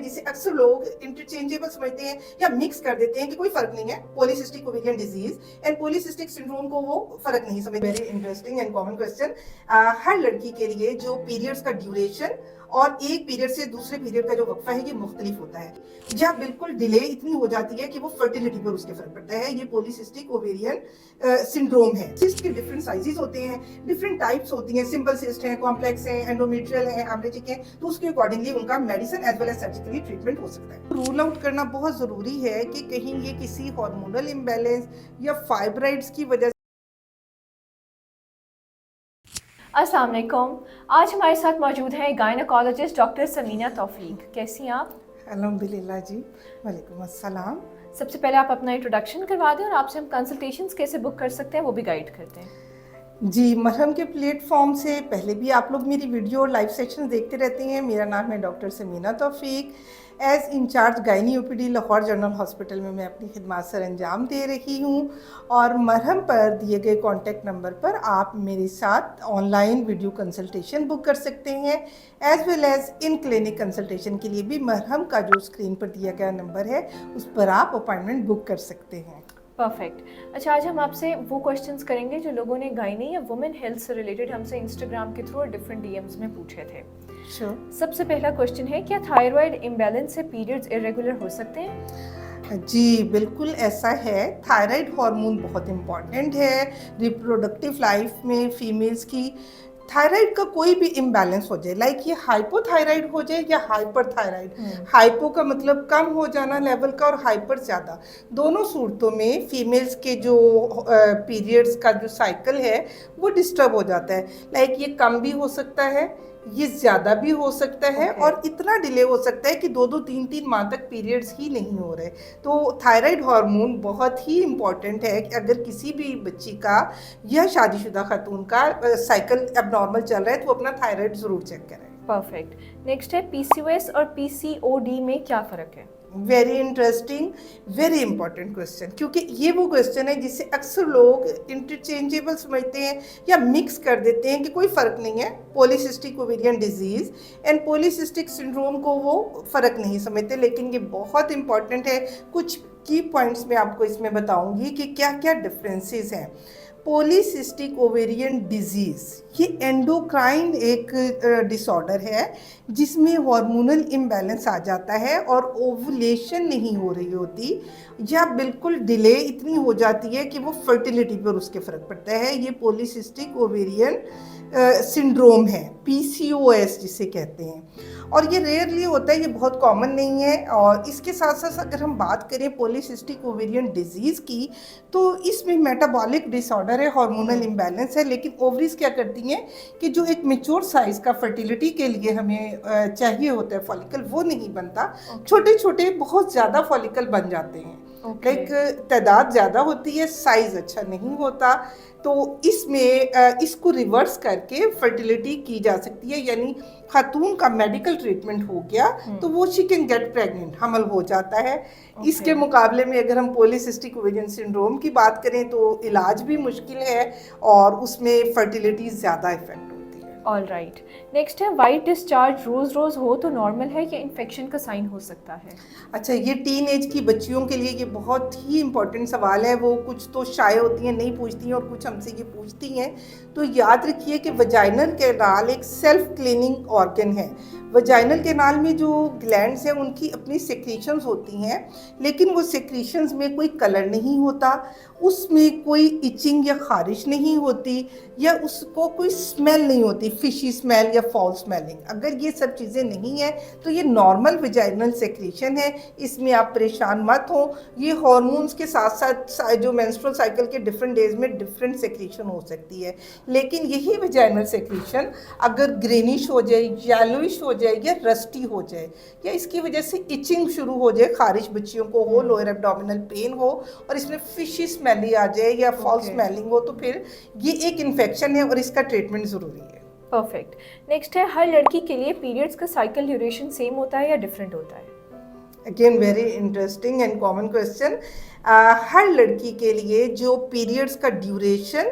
जिसे अक्सर लोग इंटरचेंजेबल समझते हैं या मिक्स कर देते हैं कि कोई फर्क नहीं है, polycystic ovarian disease and polycystic syndrome को वो फर्क नहीं समझ। Very interesting and common question. हर लड़की के लिए जो पीरियड्स का ड्यूरेशन और एक पीरियड से दूसरे पीरियड का जो वक्फा है ये मुख्तलिफ होता है। जब बिल्कुल डिले इतनी हो जाती है कि वो फर्टिलिटी पर उसके फर्क पड़ता है, ये पॉलीसिस्टिक ओवेरियन सिंड्रोम है। सिस्ट के डिफरेंट साइजेस होते हैं, डिफरेंट टाइप्स होती हैं, सिंपल सिस्ट है, कॉम्प्लेक्स है, एंडोमेट्रियल है, हेमरेजिक है, तो उसके अकॉर्डिंगली उनका medicine as well as surgically treatment हो सकता है। रूल आउट करना बहुत जरूरी है कि कहीं ये किसी हार्मोनल इम्बैलेंस या फाइब्राइड्स की वजह। अस्सलाम वालेकुम। आज हमारे साथ मौजूद हैं गायनेकोलॉजिस्ट डॉक्टर समीना तौफीक। कैसी हैं आप? अल्हम्दुलिल्लाह जी, वालेकुम अस्सलाम। सबसे पहले आप अपना इंट्रोडक्शन करवा दें और आपसे हम कंसल्टेशंस कैसे बुक कर सकते हैं वो भी गाइड करते हैं। जी, मरहम के प्लेटफॉर्म से पहले भी आप लोग मेरी वीडियो और लाइव सेक्शन देखते रहते हैं। मेरा नाम है doctor Sameena Taufeeq. As incharge gynae OPD Lahore general hospital में मैं अपनी खिदमत सर अंजाम दे रही हूँ और मरहम पर दिए गए कॉन्टैक्ट नंबर पर आप मेरे साथ ऑनलाइन वीडियो कंसल्टेशन बुक कर सकते हैं, as well as in clinic consultation के लिए भी मरहम का जो स्क्रीन पर दिया गया नंबर है उस पर आप अपॉइंटमेंट बुक कर सकते हैं। परफेक्ट। अच्छा, आज हम आपसे वो क्वेश्चंस करेंगे जो लोगों ने गायनी या वुमेन हेल्थ से रिलेटेड हमसे इंस्टाग्राम के थ्रू और डिफरेंट डीएम्स में पूछे थे। सबसे पहला क्वेश्चन है, क्या थायराइड इम्बैलेंस से पीरियड्स इरेगुलर हो सकते हैं? जी बिल्कुल ऐसा है। थायराइड हार्मोन बहुत इम्पॉर्टेंट है रिप्रोडक्टिव लाइफ में फीमेल्स की। थायराइड का कोई भी इम्बैलेंस हो जाए, लाइक ये हाइपोथायराइड हो जाए या हाइपर थायराइड, हाइपो का मतलब कम हो जाना लेवल का और हाइपर ज़्यादा, दोनों सूरतों में फीमेल्स के जो पीरियड्स का जो साइकिल है वो डिस्टर्ब हो जाता है। लाइक ये कम भी हो सकता है, ये ज़्यादा भी हो सकता है और इतना डिले हो सकता है कि 2-3 माह तक पीरियड्स ही नहीं हो रहे। तो थायराइड हार्मोन बहुत ही इम्पॉर्टेंट है कि अगर किसी भी बच्ची का या शादीशुदा खातून का साइकिल एबनॉर्मल चल रहा है तो वो अपना थायराइड ज़रूर चेक करें। परफेक्ट। नेक्स्ट है, पीसीओएस और पीसीओडी में क्या फ़र्क है? Very interesting, very important question, क्योंकि ये वो क्वेश्चन है जिसे अक्सर लोग इंटरचेंजेबल समझते हैं या मिक्स कर देते हैं कि कोई फ़र्क नहीं है, polycystic ovarian disease and polycystic syndrome को वो फ़र्क नहीं समझते। लेकिन ये बहुत इंपॉर्टेंट है। कुछ की पॉइंट्स मैं आपको इसमें बताऊंगी कि क्या क्या डिफरेंसेस हैं। पॉलीसिस्टिक ओवेरियन डिजीज़ ये एंडोक्राइन एक डिसऑर्डर है जिसमें हार्मोनल इम्बैलेंस आ जाता है और ओवुलेशन नहीं हो रही होती या बिल्कुल डिले इतनी हो जाती है कि वो फर्टिलिटी पर उसके फ़र्क पड़ता है। ये पॉलीसिस्टिक ओवेरियन सिंड्रोम है, पीसीओएस जिसे कहते हैं, और ये रेयरली होता है, ये बहुत कॉमन नहीं है। और इसके साथ साथ अगर हम बात करें पॉलीसिस्टिक ओवेरियन डिजीज़ की तो इसमें मेटाबॉलिक डिसऑर्डर है, हार्मोनल इम्बैलेंस है, लेकिन ओवरीज क्या करती हैं कि जो एक मैच्योर साइज़ का फर्टिलिटी के लिए हमें चाहिए होता है फॉलिकल वो नहीं बनता। छोटे छोटे बहुत ज़्यादा फॉलिकल बन जाते हैं, लाइक तादाद ज़्यादा होती है, साइज़ अच्छा नहीं होता। तो इसमें इसको रिवर्स करके फर्टिलिटी की जा सकती है, यानी खातून का मेडिकल ट्रीटमेंट हो गया तो वो शी कैन गेट प्रेग्नेंट, हमल हो जाता है। इसके मुकाबले में अगर हम पॉलीसिस्टिक ओवेरियन सिंड्रोम की बात करें तो इलाज भी मुश्किल है और उसमें फर्टिलिटी ज़्यादा इफेक्ट होती है। All right. नेक्स्ट है, वाइट डिस्चार्ज रोज़ रोज़ हो तो नॉर्मल है या इन्फेक्शन का साइन हो सकता है? अच्छा, ये टीन एज की बच्चियों के लिए ये बहुत ही इंपॉर्टेंट सवाल है। वो कुछ तो शाय होती हैं, नहीं पूछती हैं, और कुछ हमसे ये पूछती हैं। तो याद रखिए कि वजाइनल कैनाल एक सेल्फ क्लीनिंग ऑर्गन है। वजाइनल कैनाल में जो ग्लैंड्स हैं उनकी अपनी सेक्रीशंस होती हैं, लेकिन वो सेक्रीशंस में कोई कलर नहीं होता, उसमें कोई इचिंग या खारिश नहीं होती या उसको कोई स्मेल नहीं होती, फिशी स्मेल या फाउल स्मेलिंग। अगर ये सब चीज़ें नहीं है तो ये नॉर्मल वजाइनल सेक्रीशन है, इसमें आप परेशान मत हो। ये हार्मोन्स के साथ साथ जो मेंस्ट्रुअल साइकिल के डिफरेंट डेज में डिफरेंट सेक्रीशन हो सकती है, लेकिन यही वजाइनल सेक्रीशन अगर ग्रीनिश हो जाए, येलोइश हो जाए या रस्टी हो जाए या इसकी वजह से इचिंग शुरू हो जाए, खारिश बच्चियों को हो, लोअर एब्डोमिनल पेन हो और इसमें फिशी स्मेली आ जाए या फॉल स्मेलिंग हो, तो फिर ये एक इन्फेक्शन है और इसका ट्रीटमेंट ज़रूरी है। परफेक्ट। नेक्स्ट है, हर लड़की के लिए पीरियड्स का साइकिल ड्यूरेशन सेम होता है या डिफरेंट होता है? Again very interesting and common question. हर लड़की के लिए जो पीरियड्स का ड्यूरेशन